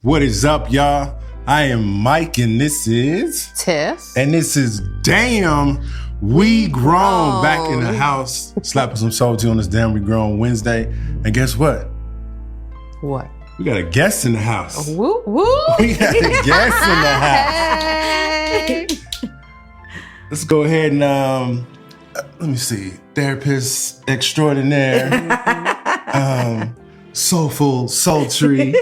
What is up, y'all? I am Mike, and this is Tiff. And this is Damn We Grown. Back in the house, slapping some soul tea on this Damn We Grown Wednesday. And guess what? What? We got a guest in the house. Woo woo. We got a guest in the house. Hey. Let's go ahead and let me see. Therapist extraordinaire, soulful, sultry,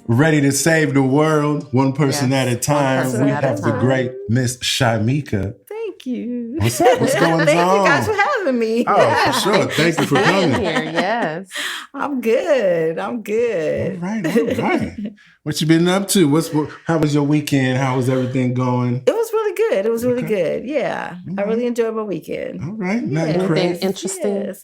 ready to save the world, one person at a time. We have the great Miss Shimeka. Thank you. What's up? What's going on? Thank you guys for having me. Oh, for sure. Thank you for coming. Here, yes. I'm good. All right. What you been up to? How was your weekend? How was everything going? It was really good. Yeah. I really enjoyed my weekend. All right. Anything interesting?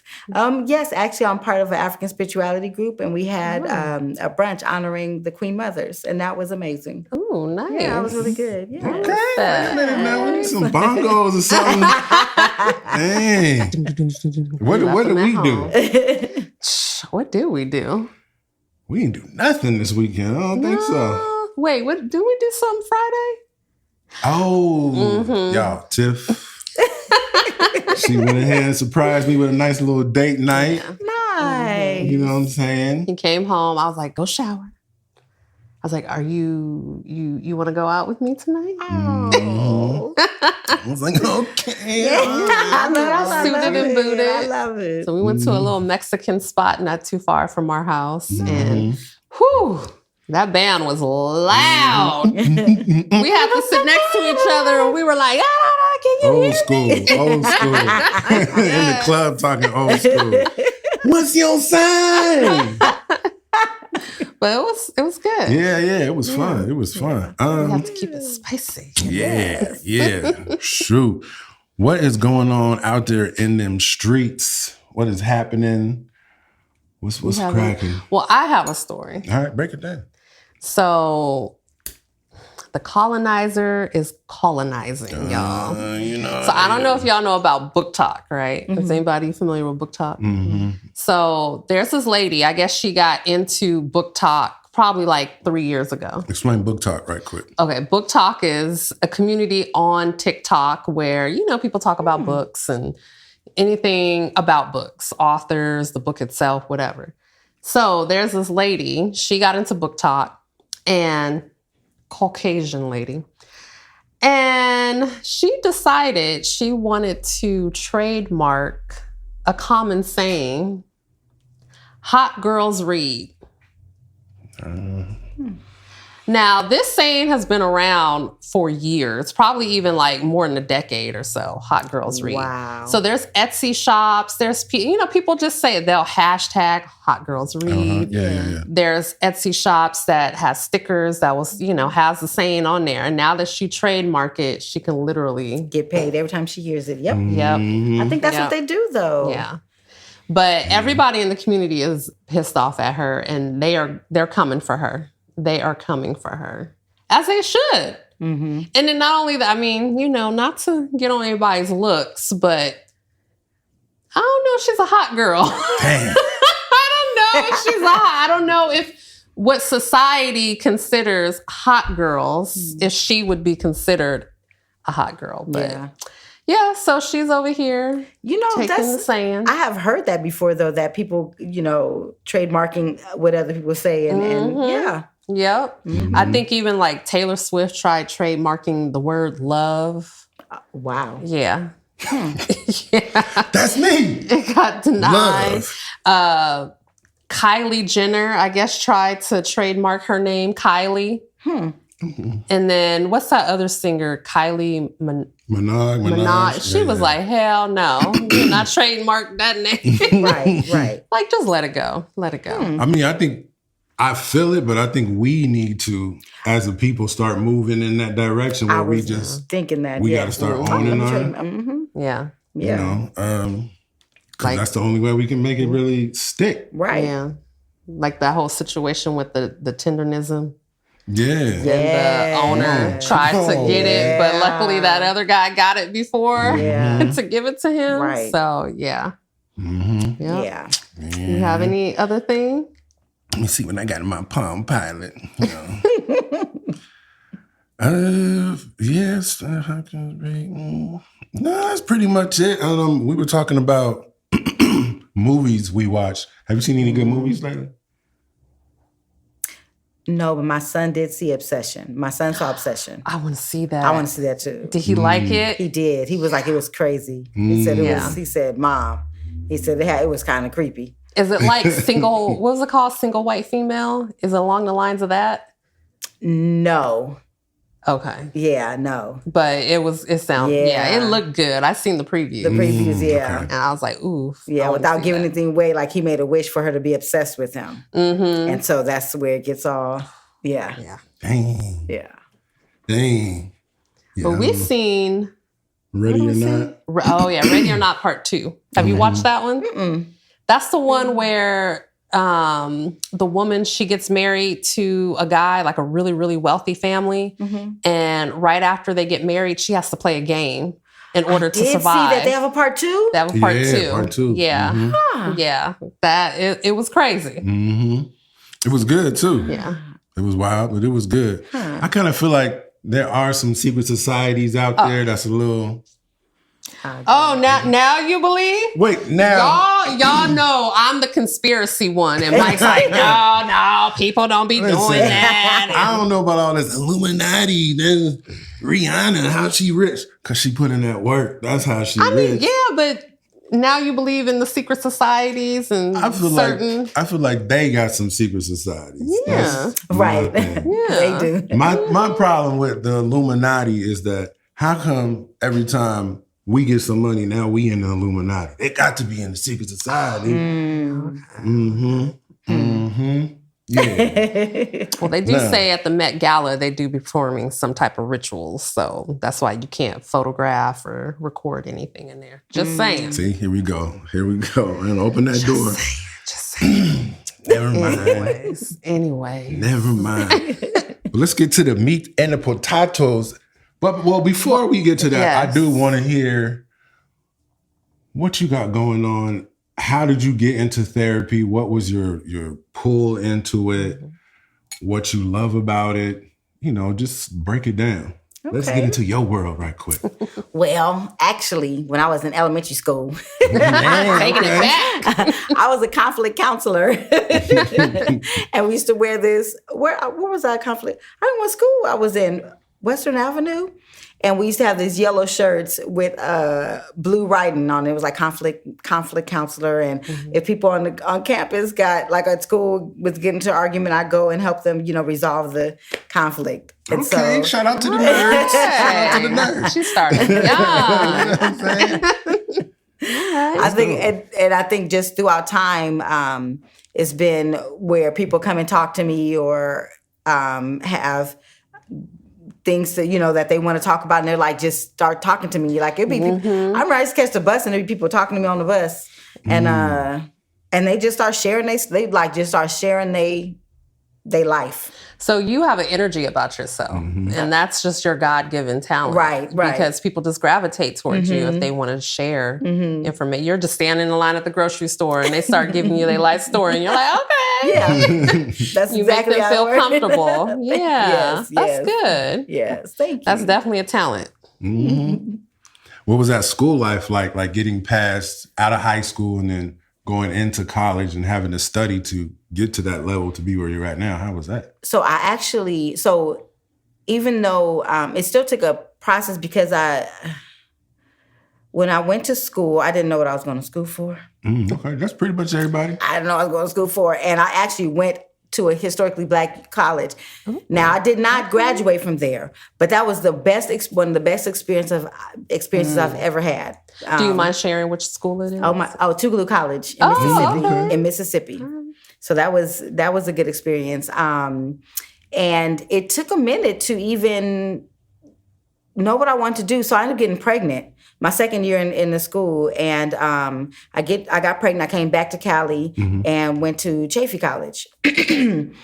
Yes, actually, I'm part of an African spirituality group, and we had a brunch honoring the Queen Mothers, and that was amazing. Ooh, nice. Yeah, it was really good. Yeah. Okay. Wait a minute now. We need some bongos or something. Hey. What do we do? What do we do? We didn't do nothing this weekend. I don't think so. Wait, what? Do we do something Friday? Oh, y'all, Tiff. She went ahead and surprised me with a nice little date night. Nice. You know what I'm saying? He came home. I was like, go shower. I was like, are you want to go out with me tonight? Oh. I was like, okay. Yeah. I love Suited and booted. I love it. So we went to a little Mexican spot not too far from our house. And whew, that band was loud. We had to sit next to each other and we were like, can you Old hear school. me? In the club talking old school. What's your sign? But it was good. Yeah, it was fun. It was fun. We have to keep it spicy. Yeah. Shoot. What is going on out there in them streets? What is happening? What's cracking? Well, I have a story. All right, break it down. So the colonizer is colonizing, y'all. So I don't know if y'all know about Book Talk, right? Is anybody familiar with Book Talk? Mm-hmm. So there's this lady, I guess she got into Book Talk probably like 3 years ago. Explain Book Talk right quick. Okay, Book Talk is a community on TikTok where, people talk about books and anything about books, authors, the book itself, whatever. So there's this lady, she got into Book Talk, and Caucasian lady. And she decided she wanted to trademark a common saying, hot girls read. Now, this saying has been around for years, probably even like more than a decade or so, hot girls read. Wow. So there's Etsy shops, there's, people just say it, they'll hashtag hot girls read. Yeah. There's Etsy shops that has stickers that was, has the saying on there. And now that she trademarked it, she can literally Get paid every time she hears it. Yep. Yep. I think that's what they do, though. Yeah. But everybody in the community is pissed off at her, and they're coming for her. They are coming for her, as they should. Mm-hmm. And then not only that, not to get on anybody's looks, but I don't know if she's a hot girl. Damn. I don't know if what society considers hot girls, if she would be considered a hot girl. But yeah, so she's over here. Taking the saying. I have heard that before, though, that people, trademarking what other people say. And yeah. Yep. Mm-hmm. I think even like Taylor Swift tried trademarking the word love. Wow. Yeah. Yeah. That's me. It got denied. Kylie Jenner, I guess, tried to trademark her name, Kylie. And then what's that other singer, Kylie Minogue? She was like, hell no, you're not trademark that name. Right. Like, just let it go. I feel it, but I think we need to, as a people, start moving in that direction where we just thinking that we got to start owning our. Yeah. Because that's the only way we can make it really stick. Right. Yeah. Like that whole situation with the tendernism. Yeah. And the owner tried to get it, but luckily that other guy got it before to give it to him. Right. So, yeah. Mm-hmm. Yep. Yeah. You have any other thing? Let me see what I got in my Palm Pilot. You know. Yes. How can it be? No, that's pretty much it. We were talking about movies we watched. Have you seen any good movies lately? No, but my son did see Obsession. My son saw Obsession. I want to see that. I want to see that too. Did he like it? He did. He was like, it was crazy. He said it was. He said, "Mom," he said it was kind of creepy. Is it like single? What was it called? Single white female? Is it along the lines of that? No. Okay. Yeah, no. But it sounded, it looked good. I seen the previews. The previews, yeah. Okay. And I was like, ooh. Yeah, without giving anything away, like he made a wish for her to be obsessed with him. Mm-hmm. And so that's where it gets all, Yeah. Dang. Yeah. Dang. Yeah, But we've seen... Ready or Not? Oh, yeah. Ready or Not Part 2. Have you watched that one? Mm-mm. That's the one where... the woman, she gets married to a guy, like a really, really wealthy family. Mm-hmm. And right after they get married, she has to play a game in order to survive. See that they have a part 2? They have a part 2. Part 2. Yeah. Mm-hmm. Huh. Yeah. It was crazy. Mm-hmm. It was good too. Yeah. It was wild, but it was good. I kind of feel like there are some secret societies out there that's a little... Oh, now you believe? Wait, now... Y'all know I'm the conspiracy one. And Mike's like, no, people don't be doing that. I don't know about all this Illuminati. Then Rihanna, how she rich? Because she put in that work. That's how she rich. Yeah, but now you believe in the secret societies and I feel like they got some secret societies. Yeah. Right. Yeah. They do. My problem with the Illuminati is that how come every time we get some money, now we in the Illuminati? They got to be in the secret society. Yeah. Well, they do say at the Met Gala, they do be performing some type of rituals. So that's why you can't photograph or record anything in there. Just saying. See, here we go. And open that door. Just saying. Never mind. Anyway. Never mind. But let's get to the meat and the potatoes. But before we get to that, I do want to hear what you got going on. How did you get into therapy? What was your pull into it? What you love about it? Just break it down. Okay. Let's get into your world right quick. Well, actually, when I was in elementary school, taking it back, I was a conflict counselor. And we used to wear this. Where was I conflict? I didn't want school. I was in Western Avenue. And we used to have these yellow shirts with blue writing on it. It was like conflict counselor. And if people on campus got, like at school, was getting into an argument, I'd go and help them, resolve the conflict. And okay, shout out to the nerds. Shout out to the nerds. She started young. I think, and I think just throughout time, it's been where people come and talk to me or have things that, that they want to talk about, and they're like, just start talking to me. Like, it'd be people, I'm ready to catch the bus, and there'd be people talking to me on the bus, and they just start sharing they life. So you have an energy about yourself, and that's just your God-given talent. Right. Because people just gravitate towards you if they want to share information. You're just standing in line at the grocery store, and they start giving you their life story, and you're like, okay. Yeah. That's you exactly make them feel comfortable. Yeah. That's good. Yes, thank you. That's definitely a talent. Mm-hmm. What was that school life like? Like getting past out of high school and then going into college and having to study to get to that level to be where you're at now? How was that? So even though it still took a process because when I went to school, I didn't know what I was going to school for. Okay, that's pretty much everybody. I didn't know what I was going to school for. And I actually went to a historically Black college. Now, I did not graduate from there, but that was one of the best experiences I've ever had. Do you mind sharing which school it is? Tougaloo College in Mississippi. So that was a good experience. And it took a minute to even know what I wanted to do. So I ended up getting pregnant my second year in the school, and I got pregnant. I came back to Cali and went to Chaffey College, and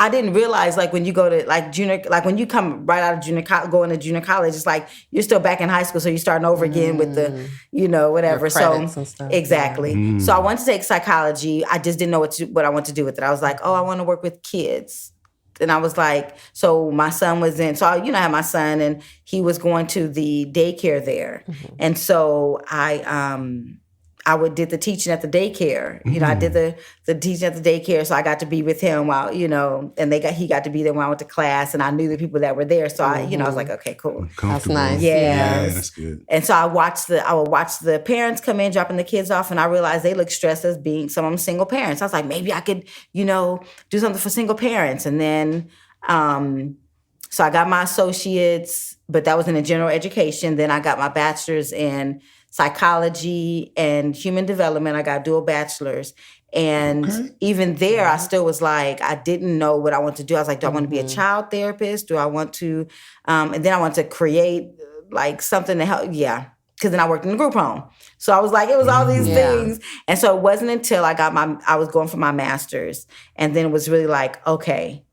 I didn't realize like when you go to like junior, like when you come right out of going to junior college, it's like you're still back in high school, so you're starting over again with the, whatever. Your credits and stuff. Exactly. Yeah. So I wanted to take psychology. I just didn't know what I wanted to do with it. I was like, I want to work with kids. And I was like, so my son was in, so I had my son and he was going to the daycare there. Mm-hmm. And so I did the teaching at the daycare. I did the teaching at the daycare, so I got to be with him while, and he got to be there when I went to class, and I knew the people that were there. So I was like, okay, cool. That's nice. Yeah, that's good. And so I would watch the parents come in, dropping the kids off, and I realized they look stressed as being some of them single parents. I was like, maybe I could, do something for single parents. And then, so I got my associates, but that was in a general education. Then I got my bachelor's in psychology and human development. I got dual bachelors. And even there, I still was like, I didn't know what I wanted to do. I was like, do I want to be a child therapist? Do I want to, and then I want to create like something to help. Yeah. Because then I worked in a group home. So I was like, it was all these things. And so it wasn't until I was going for my master's. And then it was really like, okay,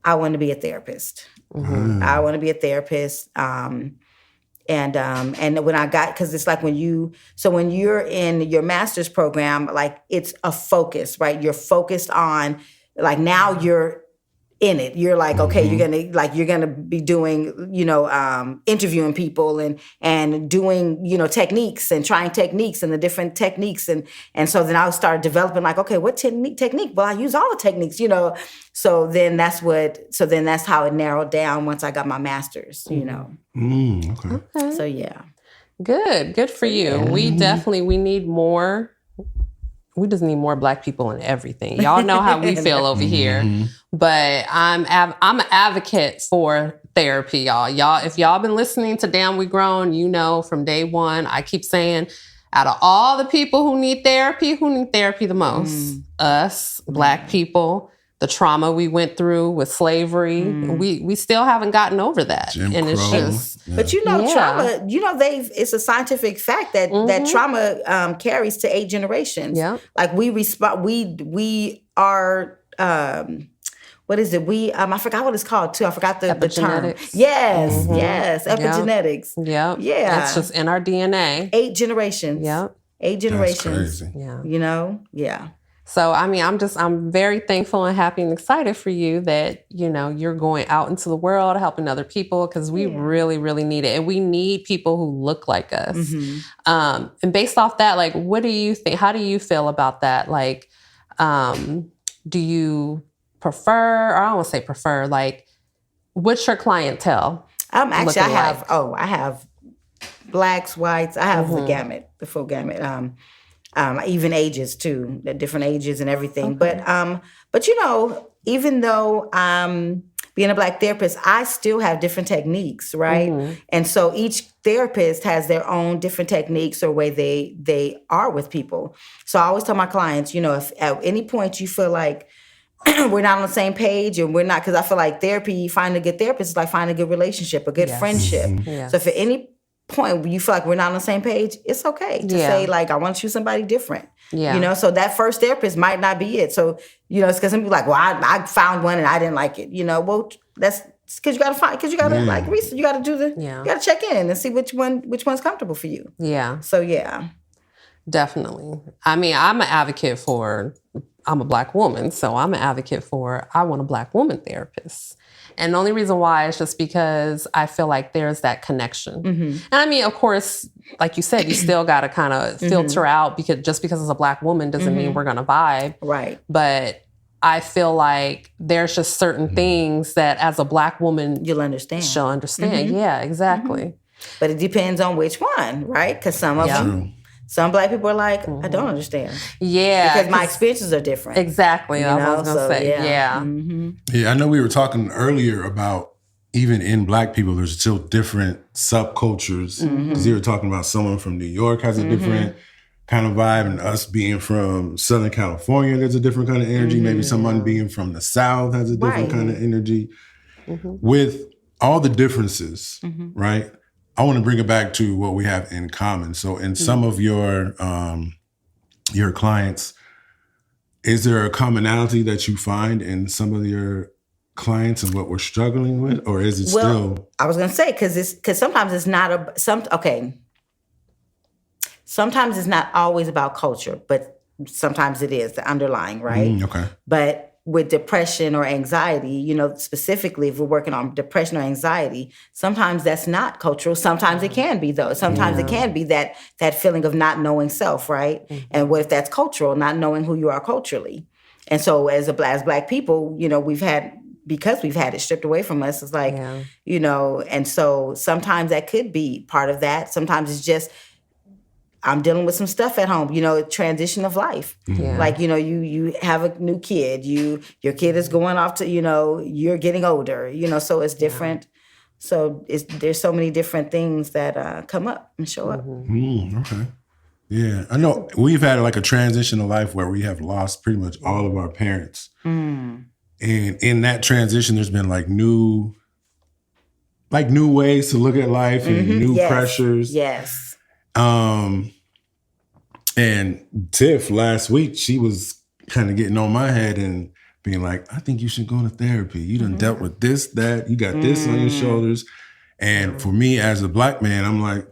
I want to be a therapist. Mm-hmm. I want to be a therapist. And when I got, because it's like when you're in your master's program, like it's a focus, right? You're focused on, like now you're in it. You're like, okay, you're gonna be doing, interviewing people and doing, techniques and trying techniques and the different techniques. And so then I started developing like, okay, what technique? Well, I use all the techniques, So then that's how it narrowed down once I got my master's, Okay. So yeah. Good for you. Mm-hmm. We need more. We just need more Black people in everything. Y'all know how we feel over here. But I'm an advocate for therapy, y'all. If y'all been listening to Damn We Grown, from day one, I keep saying, out of all the people who need therapy the most? Us, Black people. The trauma we went through with slavery, we still haven't gotten over that. Jim and it's Crow. just, But trauma, it's a scientific fact that that trauma carries to 8 generations. Yeah. Like we are, what is it? I forgot what it's called too. I forgot the term. Yes, yes, epigenetics. Yep. Yeah. It's just in our DNA. 8 generations. Yep. 8 generations. That's crazy. Yeah. Yeah. So, I'm very thankful and happy and excited for you that, you're going out into the world, helping other people, because we really, really need it. And we need people who look like us. Mm-hmm. And based off that, like, what do you think? How do you feel about that? Like, do you prefer, or I don't want to say prefer, like, what's your clientele? Actually, I have Blacks, whites. I have the full gamut. Even ages too, the different ages and everything. Okay. But even though being a Black therapist, I still have different techniques, right? Mm-hmm. And so each therapist has their own different techniques or way they are with people. So I always tell my clients, if at any point you feel like we're not on the same page and we're not, because I feel like therapy, finding a good therapist is like finding a good relationship, a good friendship. Mm-hmm. Yes. So if at any point where you feel like we're not on the same page, it's okay to say like, I want to choose somebody different. Yeah. So that first therapist might not be it. So, it's because some people like, well, I found one and I didn't like it. Well, that's because you got to like research. You got to you got to check in and see which one's comfortable for you. Yeah. So yeah. Definitely. I'm an advocate for, I'm a Black woman, so I'm an advocate for, I want a Black woman therapist. And the only reason why is just because I feel like there's that connection. Mm-hmm. And of course, like you said, you still got to kind of filter out, because just because it's a Black woman doesn't mean we're going to vibe. Right. But I feel like there's just certain things that as a Black woman, you'll understand. She'll understand. Mm-hmm. Yeah, exactly. Mm-hmm. But it depends on which one, right? Because some of them... Some Black people are like, I don't understand. Yeah. Because my experiences are different. Exactly. I was going to say. Yeah. Mm-hmm. Yeah, I know we were talking earlier about even in Black people, there's still different subcultures. Because you were talking about someone from New York has a different kind of vibe, and us being from Southern California, there's a different kind of energy. Maybe someone being from the South has a different kind of energy. With all the differences, right? I want to bring it back to what we have in common. So in some of your clients, is there a commonality that you find in some of your clients and what we're struggling with, or is it still? I was gonna say because sometimes it's not sometimes it's not always about culture, but sometimes it is the underlying, right? Okay. But with depression or anxiety, specifically if we're working on depression or anxiety, sometimes that's not cultural. Sometimes it can be, though. Sometimes it can be that feeling of not knowing self, right? Mm-hmm. And what if that's cultural, not knowing who you are culturally? And so as Black people, we've had it stripped away from us. It's like, and so sometimes that could be part of that. Sometimes it's just, I'm dealing with some stuff at home, transition of life. Yeah. Like, you have a new kid, your kid is going off to, you're getting older, so it's different. So there's so many different things that come up and show up. Okay. Yeah. I know we've had like a transition of life where we have lost pretty much all of our parents. And in that transition, there's been like new ways to look at life and new pressures. Yes. And Tiff last week, she was kind of getting on my head and being like, I think you should go to therapy. You done dealt with this, that, you got this on your shoulders. And for me as a Black man, I'm like,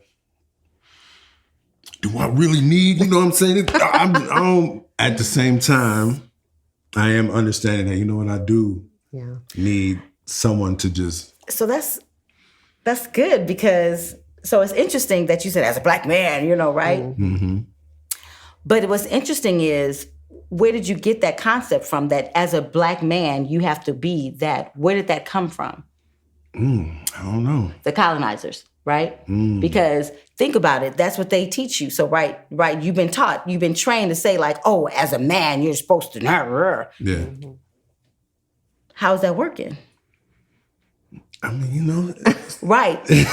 do I really need, you know what I'm saying? At the same time, I am understanding that, what I do need someone to just. So that's good because, so it's interesting that you said as a Black man, right? Mm-hmm. But what's interesting is, where did you get that concept from that as a Black man, you have to be that? Where did that come from? I don't know. The colonizers, right? Because think about it. That's what they teach you. So, right. You've been trained to say like, oh, as a man, you're supposed to. Yeah. How's that working? I mean, Right. You know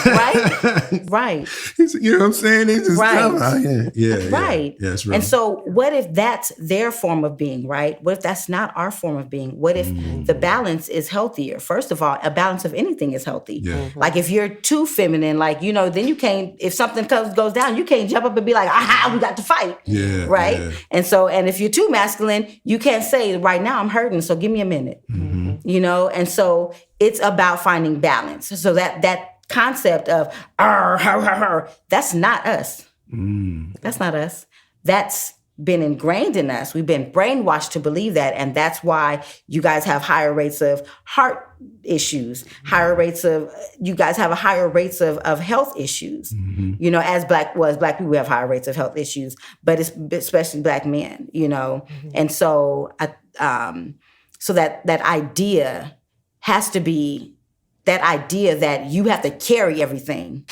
what I'm saying? It's just right. Yeah. Right. Yeah, that's right. And so what if that's their form of being, right? What if that's not our form of being? What if the balance is healthier? First of all, a balance of anything is healthy. Yeah. Like if you're too feminine, like, then you can't, if something goes down, you can't jump up and be like, aha, we got to fight. Yeah. Right? Yeah. And if you're too masculine, you can't say, right now I'm hurting, so give me a minute. And so it's about finding balance. So that concept of that's not us. That's not us. That's been ingrained in us. We've been brainwashed to believe that, and that's why you guys have higher rates of heart issues, you guys have a higher rates of health issues. As Black people, we have higher rates of health issues, but it's especially Black men, and so so that idea has to be, that idea that you have to carry everything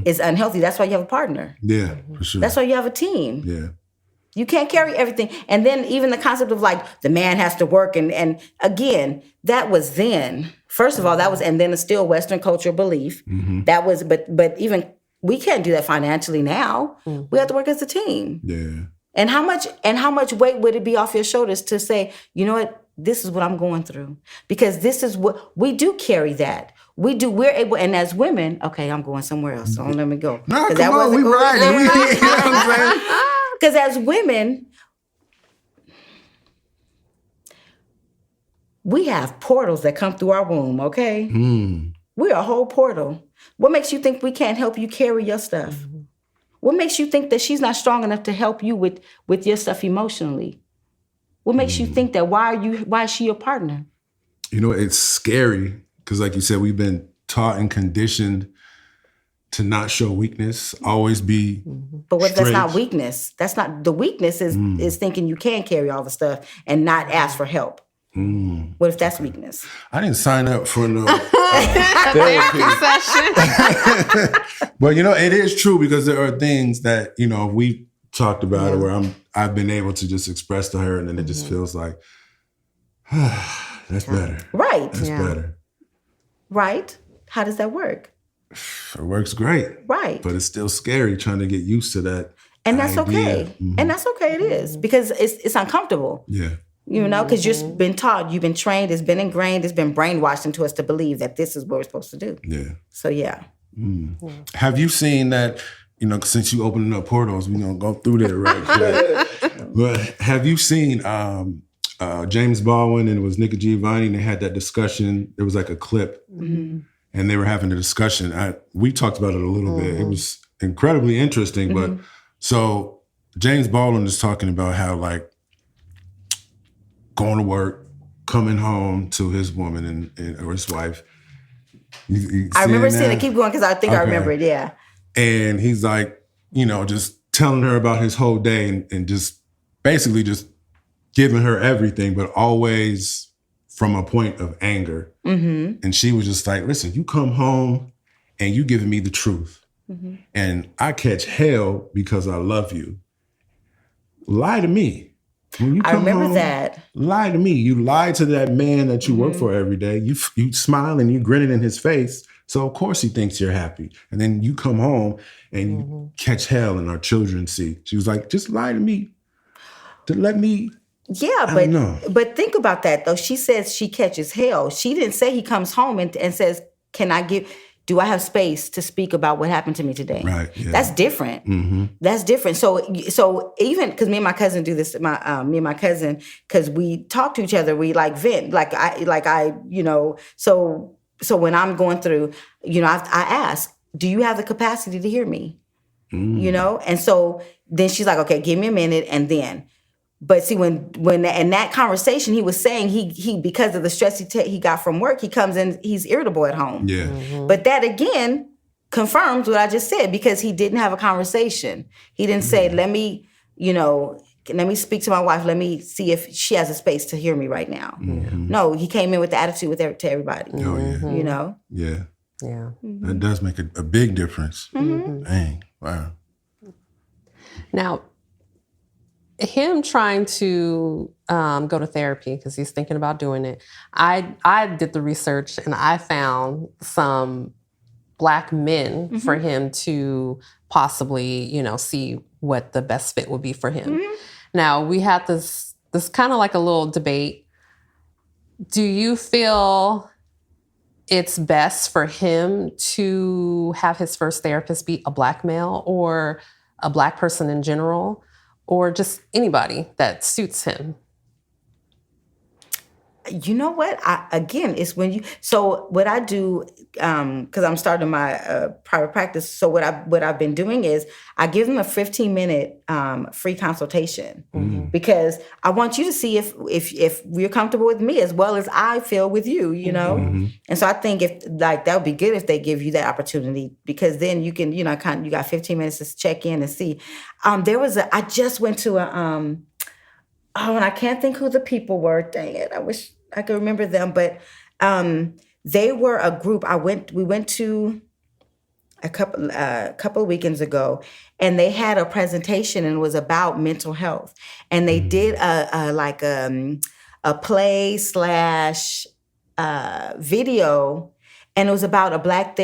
is unhealthy. That's why you have a partner. Yeah, for sure. That's why you have a team. Yeah. You can't carry everything. And then even the concept of like the man has to work. And again, that was then. First of all, that was, and then it's still Western cultural belief. That was, but even we can't do that financially now. We have to work as a team. Yeah. And how much weight would it be off your shoulders to say, you know what? This is what I'm going through. Because this is what, we do carry that. We're able, and as women, okay, I'm going somewhere else, so don't let me go. No, come on, we riding. Because as women, we have portals that come through our womb, okay? We're a whole portal. What makes you think we can't help you carry your stuff? What makes you think that she's not strong enough to help you with your stuff emotionally? What makes you think that? Why is she your partner? It's scary because, like you said, we've been taught and conditioned to not show weakness, always be. But what if that's not weakness? That's not, the weakness is thinking you can carry all the stuff and not ask for help. What if that's weakness? I didn't sign up for no therapy session. But it is true because there are things that we talked about it where I've been able to just express to her, and then it just feels like that's better. Right. That's better. Right. How does that work? It works great. Right. But it's still scary trying to get used to that. And that's okay. And that's okay, it is. Because it's uncomfortable. Yeah. Because you've been taught, you've been trained, it's been ingrained, it's been brainwashed into us to believe that this is what we're supposed to do. Yeah. So, yeah. Have you seen that, since you opening up portals, we're going to go through there right quick. But have you seen James Baldwin and it was Nika Giovanni, and they had that discussion. There was like a clip, and they were having a discussion. We talked about it a little bit. It was incredibly interesting. But so James Baldwin is talking about how like going to work, coming home to his woman or his wife. I remember seeing it. Keep going because I think I remember it. Yeah. And he's like, just telling her about his whole day and just basically just giving her everything, but always from a point of anger. And she was just like, listen, you come home and you giving me the truth. And I catch hell because I love you. Lie to me. When you come I remember home, that. Lie to me. You lie to that man that you work for every day. You smile and you grinning in his face. So of course he thinks you're happy. And then you come home and you catch hell and our children see. She was like, just lie to me. To let me. Yeah, but think about that though. She says she catches hell. She didn't say he comes home and says, do I have space to speak about what happened to me today? Right. Yeah. That's different. That's different. So even because me and my cousin do this, me and my cousin, because we talk to each other, we like vent, so when I'm going through, I ask, do you have the capacity to hear me? And so then she's like, okay, give me a minute, and then. But see, when in that conversation, he was saying he because of the stress he got from work, he comes in, he's irritable at home. Yeah. But that again confirms what I just said, because he didn't have a conversation. He didn't say, let me speak to my wife. Let me see if she has a space to hear me right now. No, he came in with the attitude to everybody. Oh, yeah. Yeah. Yeah. That does make a big difference. Dang. Wow. Now, him trying to go to therapy because he's thinking about doing it. I did the research and I found some Black men for him to possibly, see what the best fit would be for him. Now, we had this kind of like a little debate. Do you feel it's best for him to have his first therapist be a Black male or a Black person in general? Or just anybody that suits him? You know what? It's when so what I do, because I'm starting my private practice. So what I've been doing is I give them a 15-minute free consultation because I want you to see if you're comfortable with me as well as I feel with you, And so I think that would be good if they give you that opportunity, because then you can, you got 15 minutes to check in and see. I just went to and I can't think who the people were. Dang it. I wish I could remember them, but they were a group. We went to a couple of weekends ago, and they had a presentation, and it was about mental health. And they did a play / video. And it was about a Black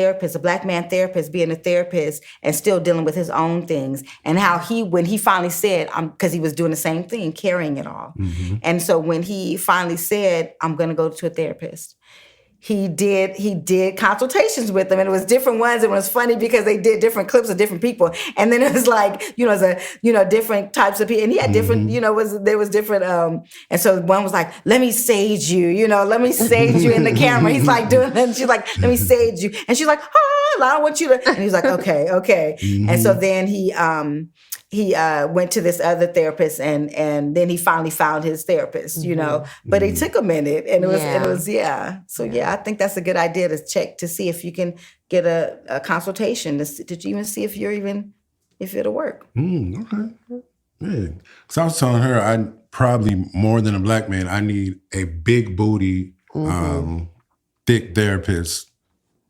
man therapist being a therapist and still dealing with his own things, and how when he finally said, because he was doing the same thing, carrying it all. And so when he finally said, I'm going to go to a therapist, he did consultations with them, and it was different ones. It was funny because they did different clips of different people, and then it was like different types of people, and he had different there was different and so one was like, let me sage you, let me sage you in the camera. He's like doing that, and she's like, let me sage you, and she's like, I don't want you to, and he's like, okay. And so then he went to this other therapist, and then he finally found his therapist, but it took a minute, and it was So I think that's a good idea to check to see if you can get a consultation to even see if it'll work. Okay. Yeah. So I was telling her, I probably more than a Black man, I need a big booty, thick therapist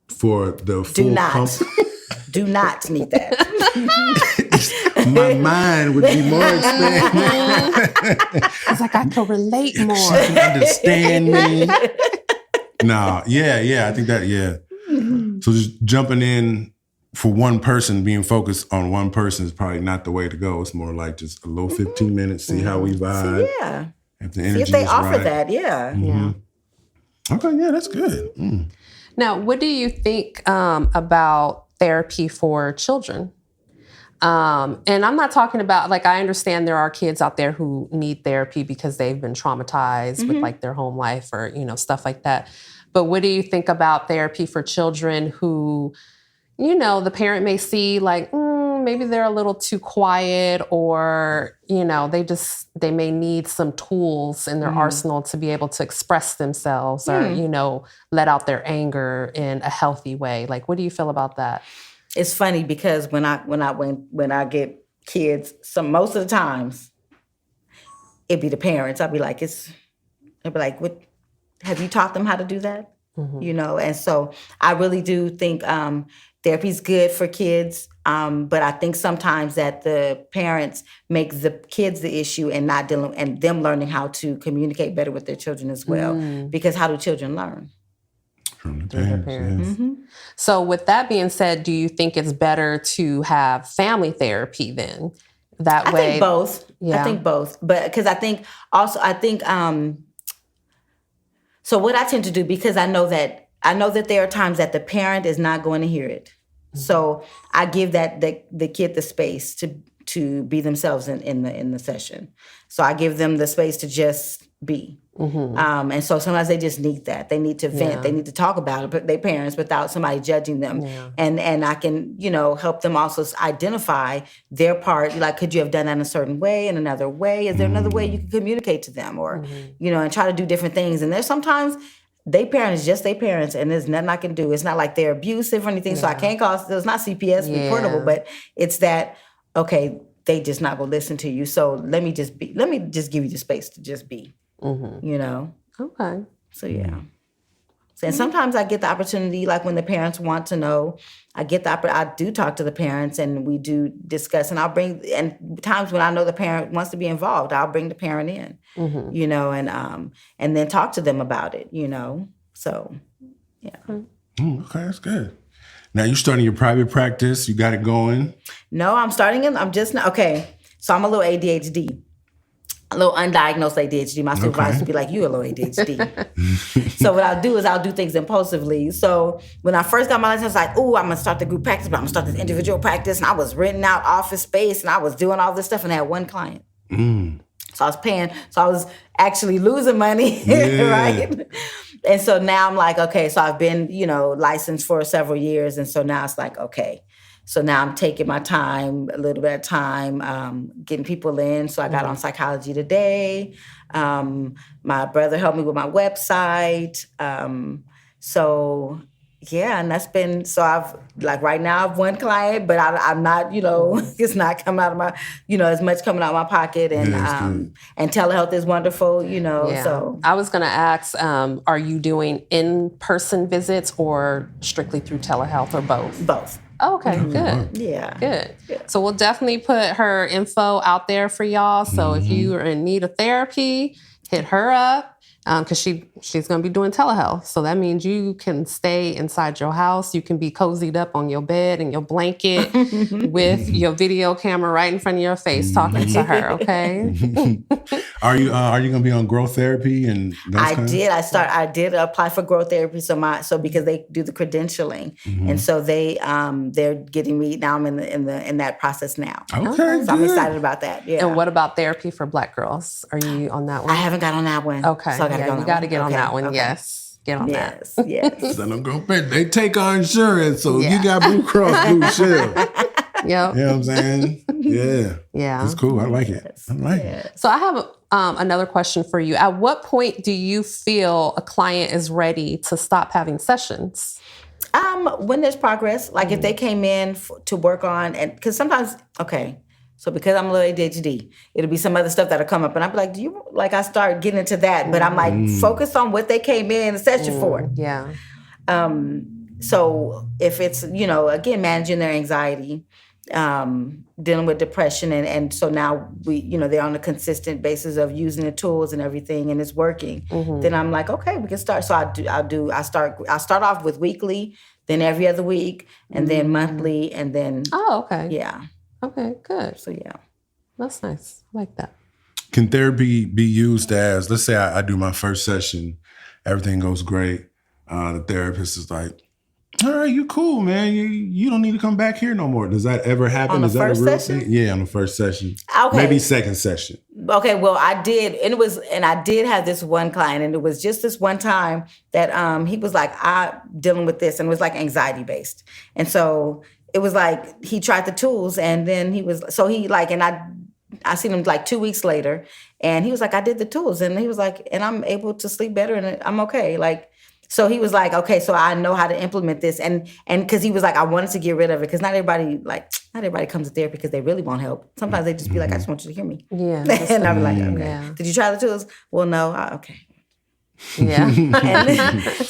for the full comfort. Do not need that. My mind would be more expanded. It's like I can relate more. She can understand me. I think that, So just jumping in for one person, being focused on one person is probably not the way to go. It's more like just a little 15 minutes, see how we vibe. If the energy see if they is offer right. that, Okay, that's good. Now, what do you think about therapy for children? And I'm not talking about, like, I understand there are kids out there who need therapy because they've been traumatized with like their home life or, stuff like that. But what do you think about therapy for children who, the parent may see like, maybe they're a little too quiet, or, they may need some tools in their arsenal to be able to express themselves or, let out their anger in a healthy way. Like, what do you feel about that? It's funny because when I get kids, most of the times it'd be the parents. I'd be like, what, have you taught them how to do that? And so I really do think therapy's good for kids. But I think sometimes that the parents make the kids the issue and not dealing, and them learning how to communicate better with their children as well. Because how do children learn? From the parents. Yeah. So with that being said, do you think it's better to have family therapy then? That way? I think both. Yeah. I think both. But because I think so what I tend to do, because I know that there are times that the parent is not going to hear it. So I give the kid the space to be themselves in the session. So I give them the space to just be. And so sometimes they just need that. They need to vent. Yeah. They need to talk about it, but their parents, without somebody judging them. Yeah. And I can, help them also identify their part. Like, could you have done that in a certain way, in another way? Is there another way you can communicate to them? Or, and try to do different things. And there's sometimes they parent is just their parents, and there's nothing I can do. It's not like they're abusive or anything, so I can't call. It's not CPS reportable, but it's that, okay, they just not gonna listen to you. So let me just give you the space to just be. Okay. So yeah. And sometimes I get the opportunity, like when the parents want to know, I do talk to the parents, and we do discuss, and and times when I know the parent wants to be involved, I'll bring the parent in, and then talk to them about it, so yeah. Okay, that's good. Now you're starting your private practice, you got it going? No, I'm just not, okay. So I'm a little ADHD. A little undiagnosed ADHD. My supervisor would be like, you a little ADHD. So what I'll do is I'll do things impulsively. So when I first got my license, I was like, I'm going to start the group practice, but I'm going to start this individual practice. And I was renting out office space, and I was doing all this stuff, and I had one client. So I was paying. So I was actually losing money, right? And so now I'm like, okay, so I've been, licensed for several years. And so now it's like, okay. So now I'm taking my time, a little bit of time, getting people in. So I got on Psychology Today. My brother helped me with my website. So yeah, and that's been, so I've, like right now I've one client, but I'm not, it's not coming out of my, as much coming out of my pocket. And and telehealth is wonderful, so. I was going to ask, are you doing in-person visits or strictly through telehealth, or both? Both. Oh, okay, good. Yeah. Good. So we'll definitely put her info out there for y'all. So if you are in need of therapy, hit her up. Because she's going to be doing telehealth. So that means you can stay inside your house. You can be cozied up on your bed and your blanket with your video camera right in front of your face talking to her, okay? Are you going to be on growth therapy and those I did apply for growth therapy. So because they do the credentialing. And so they're getting me now. I'm in that process now. Okay. So I'm excited about that. Yeah. And what about therapy for Black girls? Are you on that one? I haven't got on that one. Okay. So you got to get on that one. Okay. Yes. Get on that. Yes. So don't go pay. They take our insurance, so you got Blue Cross Blue Shield. Yep. You know what I'm saying? Yeah. Yeah. It's cool. I like it. It. So I have another question for you. At what point do you feel a client is ready to stop having sessions? When there's progress, like if they came in to work on, and because sometimes, so because I'm a little ADHD, it'll be some other stuff that'll come up, and I'll be like, I start getting into that, but I'm like, focus on what they came in the session for. Yeah. So if it's, again, managing their anxiety, dealing with depression, and so now they're on a consistent basis of using the tools and everything, and it's working. Then I'm like, okay, we can start. So I start off with weekly, then every other week, and then monthly, and then. Oh, okay. Yeah. Okay, good. So yeah. That's nice. I like that. Can therapy be used as, let's say I do my first session, everything goes great. The therapist is like, all right, you cool, man. You don't need to come back here no more. Does that ever happen? On the Is that a first real session? thing? Yeah, on the first session. Okay. Maybe second session. Okay, well, I did, and I did have this one client, and it was just this one time that he was like, I'm dealing with this, and it was like anxiety based. And so it was like he tried the tools, and then I seen him like 2 weeks later, and he was like, I did the tools, and he was like, and I'm able to sleep better, and I'm okay. Like, so he was like, okay, so I know how to implement this, and because he was like, I wanted to get rid of it, because not everybody comes to therapy because they really want help. Sometimes they just be like, I just want you to hear me. Yeah. And I'm like, okay. Yeah. Did you try the tools? Well, no. Okay. Yeah.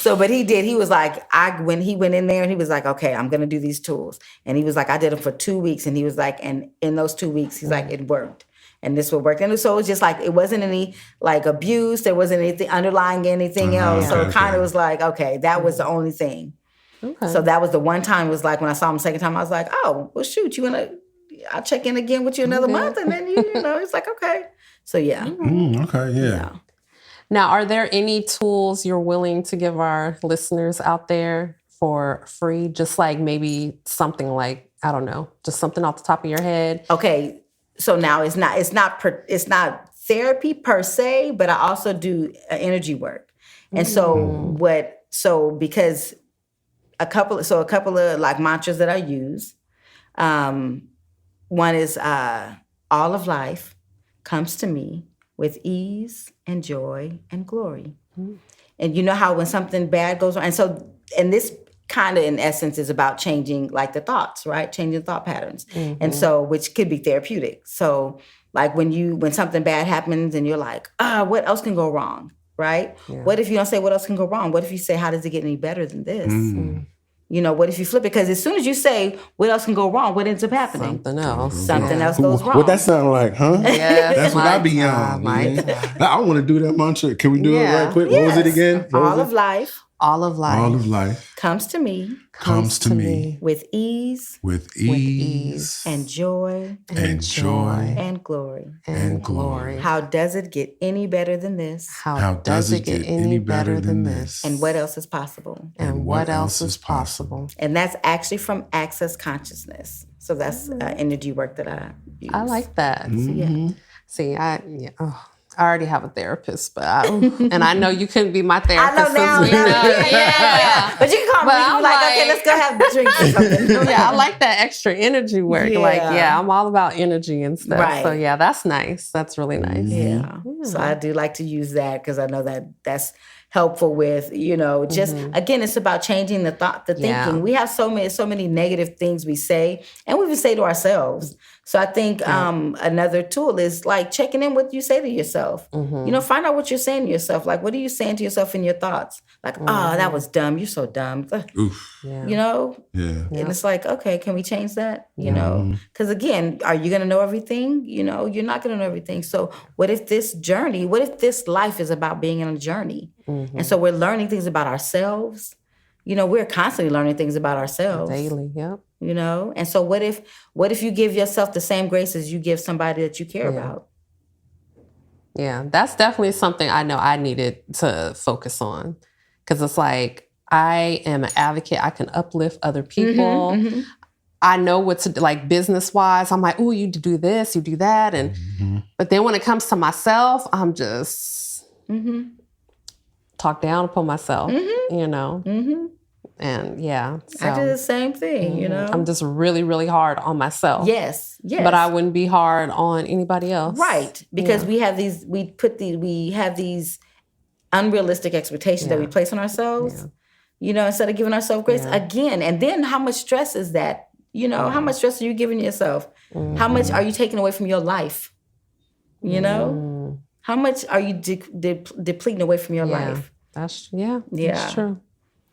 But he did. He was like, when he went in there and he was like, okay, I'm going to do these tools. And he was like, I did them for 2 weeks. And he was like, and in those 2 weeks, he's like, it worked. And this will work. And so it was just like, it wasn't any like abuse. There wasn't anything underlying anything else. So it kind of was like, okay, that was the only thing. Okay. So that was the one time. It was like when I saw him the second time, I was like, oh, well, shoot, I'll check in again with you another month. And then, it's like, okay. So yeah. Okay, yeah. Now, are there any tools you're willing to give our listeners out there for free? Just like maybe something like, I don't know, just something off the top of your head. Okay. So now it's not therapy per se, but I also do energy work. And because a couple of like mantras that I use, one is all of life comes to me with ease and joy and glory. And you know how when something bad goes on, and this kind of in essence is about changing like the thoughts, right? Changing thought patterns. And so, which could be therapeutic. So like when something bad happens and you're like, what else can go wrong, right? Yeah. What if you don't say what else can go wrong? What if you say, how does it get any better than this? What if you flip it? Because as soon as you say, what else can go wrong? What ends up happening? Something else. Something else goes wrong. What that sound like, huh? Yes, that's what I be on. I want to do that mantra. Can we do it right quick? Yes. What was it again? All of life. All of life. All of life. Comes to me. Comes to me. With ease. With ease. And joy. And joy. And glory. And glory. How does it get any better than this? How does it get any better than this? And what else is possible? And what else is possible? And that's actually from Access Consciousness. So that's energy work that I use. I like that. Mm-hmm. See, I already have a therapist, and I know you couldn't be my therapist. I know now. Yeah. But you can call me. Okay, let's go have drinks or something. Yeah, I like that extra energy work. Yeah. I'm all about energy and stuff. Right. So yeah, that's nice. That's really nice. Yeah. So I do like to use that because I know that's helpful with, just again, it's about changing the thinking. Yeah. We have so many negative things we say, and we even say to ourselves. So I think another tool is like checking in what you say to yourself. Find out what you're saying to yourself. Like, what are you saying to yourself in your thoughts? Like, that was dumb. You're so dumb. Oof. Yeah. Yeah. And it's like, okay, can we change that? Because again, are you going to know everything? You're not going to know everything. So what if this life is about being on a journey? And so we're learning things about ourselves. We're constantly learning things about ourselves. Daily, yep. And so what if you give yourself the same grace as you give somebody that you care about? Yeah, that's definitely something I know I needed to focus on. Because it's like, I am an advocate. I can uplift other people. I know what to do, like business-wise. I'm like, oh, you do this, you do that. But then when it comes to myself, I'm just talk down upon myself, And so, I do the same thing, I'm just really, really hard on myself. Yes. But I wouldn't be hard on anybody else. Right. Because we have these unrealistic expectations that we place on ourselves, instead of giving ourselves grace again. And then how much stress is that? How much stress are you giving yourself? How much are you taking away from your life? How much are you depleting away from your life? That's true.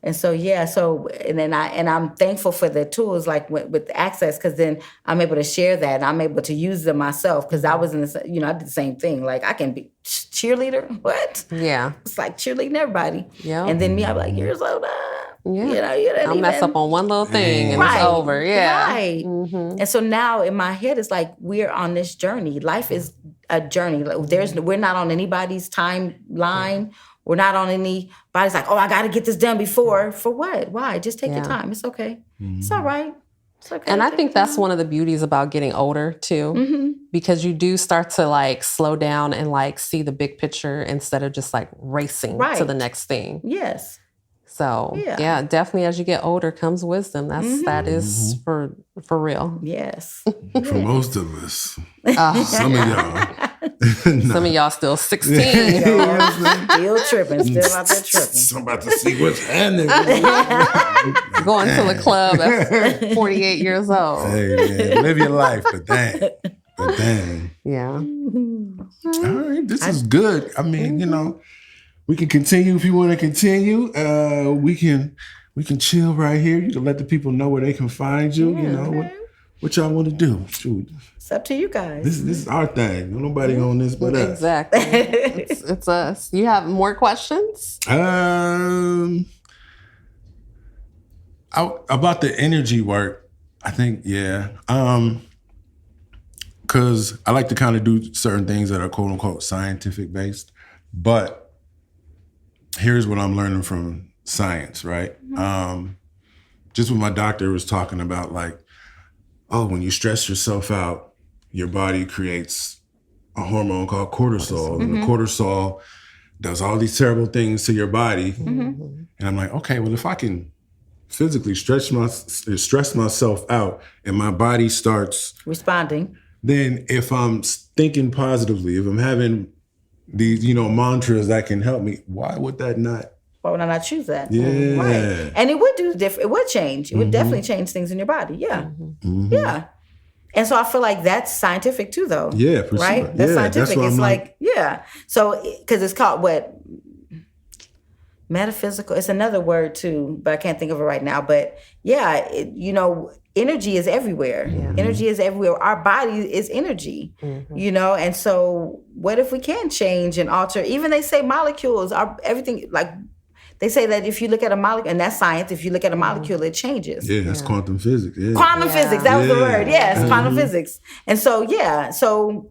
And so, I'm thankful for the tools like with the Access, because then I'm able to share that and I'm able to use them myself, because I was I did the same thing. Like, I can be cheerleader. What? Yeah. It's like cheerleading everybody. Yeah. And then me, I'm like, you're so dumb. Yeah. I'll mess up on one little thing and it's over. Yeah. Right. And so now in my head, it's like, we're on this journey. Life is a journey. We're not on anybody's timeline We're not on anybody's like, oh, I got to get this done before. For what? Why? Just take your time. It's okay. It's all right. It's okay. And I think that's one of the beauties about getting older too, because you do start to like slow down and like see the big picture instead of just like racing to the next thing. Yes. So yeah, definitely as you get older comes wisdom. That is for real. Yes. For most of us. Some of y'all. Some of y'all still 16. Still tripping. Still out there tripping. I'm about to see what's happening. Going to the club at 48 years old. Hey, man, live your life, but dang. Yeah. All right, this is good. I mean, you know, we can continue if you want to continue. We can chill right here. You can let the people know where they can find you. You know, what y'all want to do. Shoot. It's up to you guys. This is our thing. Nobody on this but us. Exactly. It's us. You have more questions? About the energy work, I think, because I like to kind of do certain things that are quote unquote scientific based, but here's what I'm learning from science, right? Just what my doctor was talking about, like, oh, when you stress yourself out, your body creates a hormone called cortisol. And the cortisol does all these terrible things to your body. And I'm like, okay, well, if I can physically stress myself out and my body starts responding, then if I'm thinking positively, if I'm having these, you know, mantras that can help me, why would that not? Why would I not choose that? Yeah. Right. And it would do different. It would change. It would definitely change things in your body. Yeah. Yeah. And so I feel like that's scientific too, though. Yeah, for right? sure. That's scientific. That's it's like, So, because it's called what? Metaphysical. It's another word too, but I can't think of it right now. But yeah, you know, energy is everywhere. Energy is everywhere. Our body is energy, you know? And so what if we can change and alter? Even they say molecules are everything, like, they say that if you look at a molecule, and that's science, if you look at a molecule, it changes. Yeah, that's quantum physics. Yeah. Quantum physics, that was the word. Yes, quantum physics. And so, so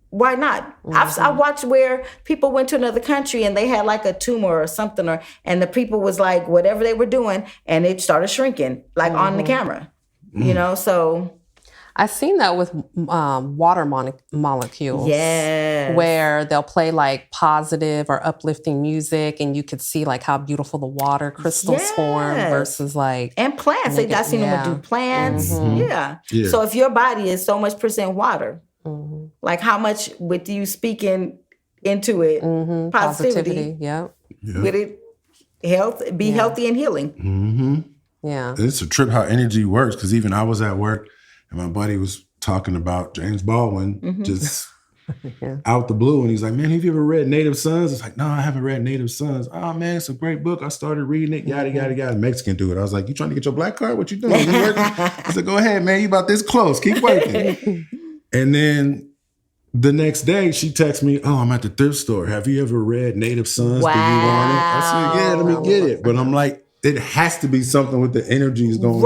why not? I watched where people went to another country and they had like a tumor or something, and the people was like, whatever they were doing, and it started shrinking, like on the camera, you know? So I've seen that with water molecules. Yes. Where they'll play like positive or uplifting music and you could see like how beautiful the water crystals form versus like... And plants. I've seen them do plants. Yeah. So if your body is so much % water, like how much with you speaking into it, positivity. With it, be healthy and healing. Yeah. It's a trip how energy works, because even I was at work and my buddy was talking about James Baldwin just out the blue. And he's like, man, have you ever read Native Sons? It's like, no, I haven't read Native Sons. Oh, man, it's a great book. I started reading it, yada, yada, yada. Mexican dude. I was like, you trying to get your black card? What you doing? You working? I said, go ahead, man. You about this close. Keep working. And then the next day, she texts me, oh, I'm at the thrift store. Have you ever read Native Sons? Wow. Do you want it? I said, yeah, let me get it. But I'm like, it has to be something with the energies going on.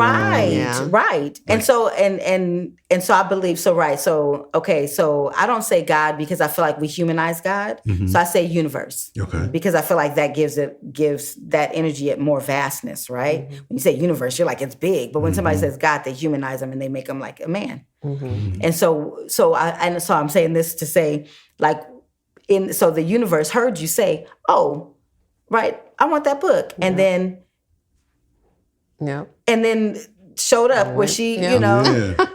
Right. And so and so I believe so so I don't say God because I feel like we humanize God. So I say universe. Okay. Because I feel like that gives that energy more vastness, right? When you say universe, you're like, it's big. But when somebody says God, they humanize them and they make them like a man. And so I'm saying this to say, like, so the universe heard you say, oh, right, I want that book. And then and then showed up where she, you know.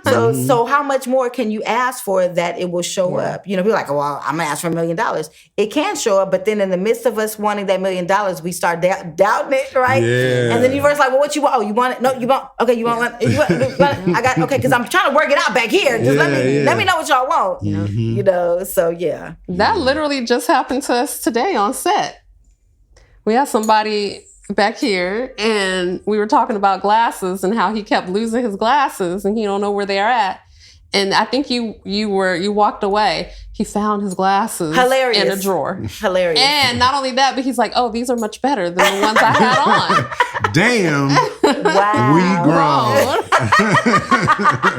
So how much more can you ask for that it will show up? You know, people are like, well, I'm gonna ask for $1 million. It can show up, but then in the midst of us wanting that $1 million, we start doubting it, right? Yeah. And then the universe like, well, what you want? Oh, you want it? No, you want? Okay, you want? You want I got okay, because I'm trying to work it out back here. Just let me know what y'all want. You know, so yeah. That literally just happened to us today on set. We had somebody back here and we were talking about glasses and how he kept losing his glasses and he don't know where they are at. And I think you walked away. He found his glasses in a drawer. Hilarious. And not only that, but he's like, oh, these are much better than the ones I had on. Damn. Wow. We grown.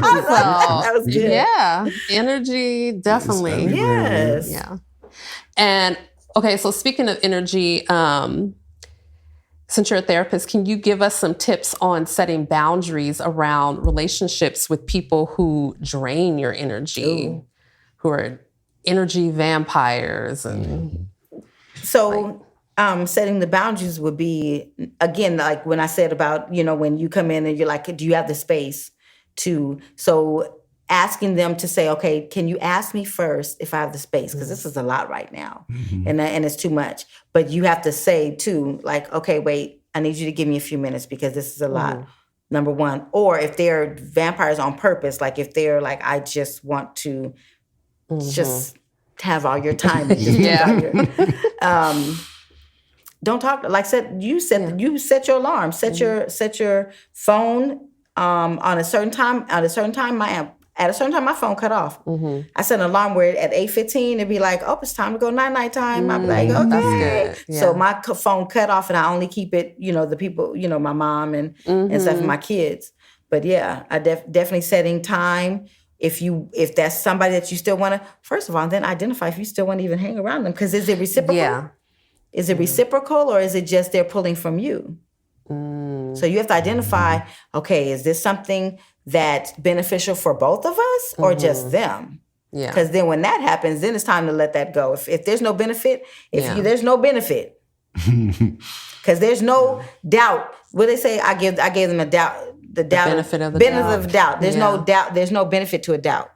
That was good. Yeah. Energy, definitely. Yes. Yeah. And Okay, so speaking of energy, since you're a therapist, can you give us some tips on setting boundaries around relationships with people who drain your energy, who are energy vampires? And so setting the boundaries would be, again, like when I said about, when you come in and you're like, do you have the space to, so asking them to say, okay, can you ask me first if I have the space? Because this is a lot right now, and it's too much. But you have to say too, like, okay, wait, I need you to give me a few minutes because this is a lot. Number one, or if they're vampires on purpose, like if they're like, I just want to just have all your time. And just don't talk. Like you set your alarm, set your phone on a certain time. At a certain time, my phone cut off. I set an alarm where at 8:15 it'd be like, oh, it's time to go night time. I'd be like, okay. That's good. So my phone cut off, and I only keep it, the people, my mom and stuff, and my kids. But yeah, I definitely setting time. If that's somebody that you still want to, first of all, then identify if you still want to even hang around them. Because is it reciprocal? Yeah. Is it reciprocal, or is it just they're pulling from you? So you have to identify, okay, is this something that's beneficial for both of us or just them? Yeah. Because then when that happens, then it's time to let that go. If there's no benefit, there's no benefit. Because there's no doubt. What they say, I gave them a doubt. The benefit of doubt. There's no doubt. There's no benefit to a doubt.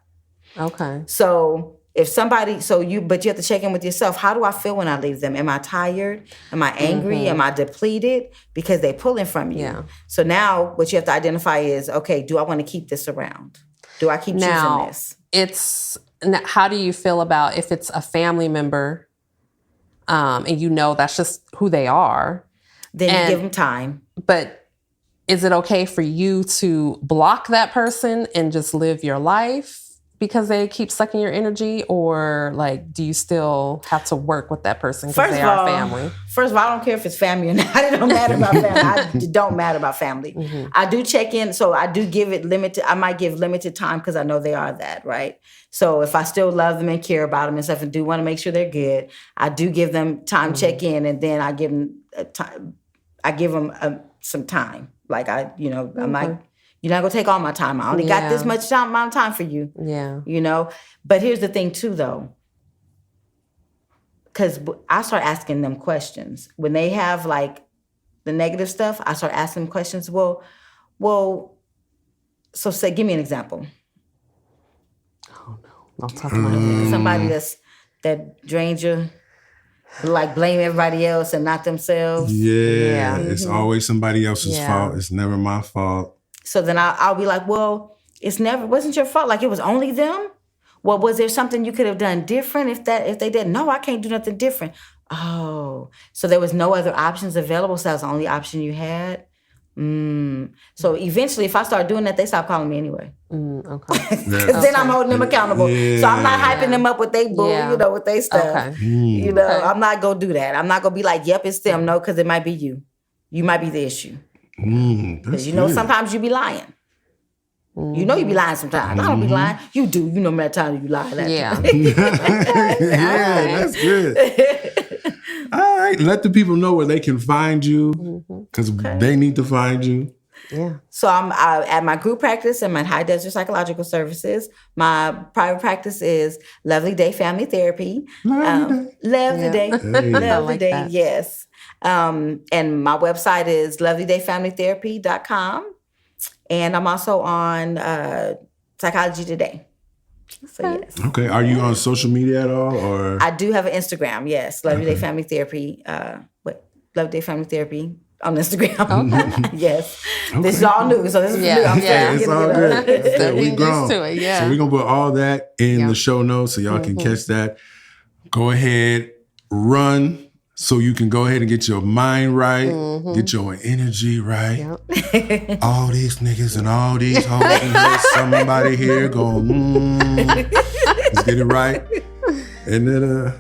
Okay. So if somebody, but you have to check in with yourself. How do I feel when I leave them? Am I tired? Am I angry? Am I depleted? Because they're pulling from you. Yeah. So now what you have to identify is, okay, do I want to keep this around? Do I keep choosing this? How do you feel about if it's a family member and that's just who they are? Then you give them time. But is it okay for you to block that person and just live your life because they keep sucking your energy? Or like, do you still have to work with that person because they are family? First of all, I don't care if it's family or not. It don't matter about family. It don't matter about family. I do check in. So I do give it limited. I might give limited time because I know they are that, right? So if I still love them and care about them and stuff and do want to make sure they're good, I do give them time, check in, and then I give them time. I give them some time. Like I'm like, you're not gonna take all my time. I only got this much amount of time for you. Yeah. But here's the thing too, though. Because I start asking them questions. When they have like the negative stuff, I start asking them questions. Well, so say, give me an example. Oh no, I'll talk about somebody that drains you. Like blame everybody else and not themselves. Yeah. It's always somebody else's fault. It's never my fault. So then I'll be like, well, wasn't your fault. Like it was only them. Well, was there something you could have done different if they did? No, I can't do nothing different. Oh, so there was no other options available. So that was the only option you had. So eventually, if I start doing that, they stop calling me anyway. Okay. Because then I'm holding them accountable. Yeah. So I'm not hyping them up with they bull, with they stuff. Okay. I'm not gonna do that. I'm not gonna be like, yep, it's them. No, because it might be you. You might be the issue. Because sometimes you be lying. You be lying sometimes. I don't be lying. You do. You know that time you lie. Yeah. That's good. All right. Let the people know where they can find you because they need to find you. Yeah. So I'm at my group practice and my High Desert Psychological Services. My private practice is Lovely Day Family Therapy. Lovely Day. Lovely Day. Yes. And my website is lovelydayfamilytherapy.com. And I'm also on Psychology Today. So yes. Okay. Are you on social media at all, or? I do have an Instagram. Yes, Lovely Day Family Therapy. Lovely Day Family Therapy on Instagram. Okay. Yes. Okay. This is all new, so this is new. It's all good. We grown. To it, so we're gonna put all that in the show notes so y'all can catch that. Go ahead, run. So you can go ahead and get your mind right, get your energy right. Yep. All these niggas and all these hoes and there's somebody here going, let's get it right. And then,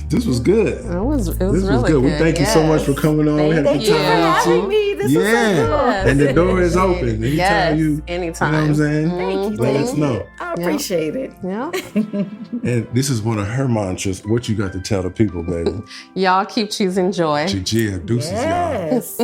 this was good. This was really good. We thank you so much for coming on. Thank you for having me. This was so good. And the door is open. Anytime you know what I'm saying? Thank you. Let us know. I appreciate it. Yeah. And this is one of her mantras. What you got to tell the people, baby? Y'all keep choosing joy. Deuces, y'all. Yes.